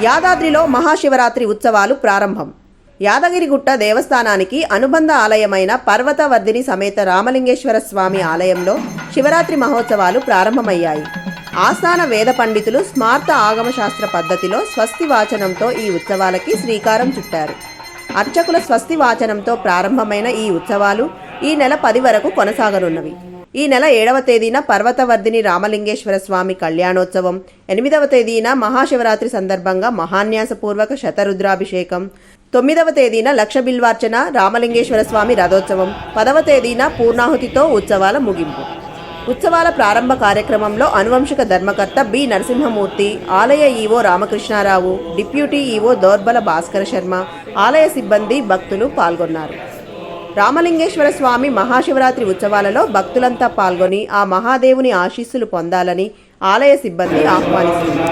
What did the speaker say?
యాదాద్రిలో మహాశివరాత్రి ఉత్సవాలు ప్రారంభం. యాదగిరిగుట్ట దేవస్థానానికి అనుబంధ ఆలయమైన పర్వతవర్ధిని సమేత రామలింగేశ్వర స్వామి ఆలయంలో శివరాత్రి మహోత్సవాలు ప్రారంభమయ్యాయి. ఆస్థాన వేద పండితులు స్మార్త ఆగమశాస్త్ర పద్ధతిలో స్వస్తి వాచనంతో ఈ ఉత్సవాలకి శ్రీకారం చుట్టారు. అర్చకుల స్వస్తి వాచనంతో ప్రారంభమైన ఈ ఉత్సవాలు ఈ నెల 10 వరకు కొనసాగనున్నవి. ఈ నెల 7వ తేదీన పర్వతవర్ధిని రామలింగేశ్వర స్వామి కళ్యాణోత్సవం, 8వ తేదీన మహాశివరాత్రి సందర్భంగా మహాన్యాసపూర్వక శతరుద్రాభిషేకం, 9వ తేదీన లక్ష బిల్వార్చన రామలింగేశ్వర స్వామి రథోత్సవం, 10వ తేదీన పూర్ణాహుతితో ఉత్సవాల ముగింపు. ఉత్సవాల ప్రారంభ కార్యక్రమంలో అనువంశిక ధర్మకర్త బి నరసింహమూర్తి, ఆలయ EO Ramakrishnarao, deputy EO Daurbala Bhaskara Sharma, ఆలయ సిబ్బంది, భక్తులు పాల్గొన్నారు. రామలింగేశ్వర స్వామి మహాశివరాత్రి ఉత్సవాలలో భక్తులంతా పాల్గొని ఆ మహాదేవుని ఆశీస్సులు పొందాలని ఆలయ సిబ్బంది ఆహ్వానిస్తుంది.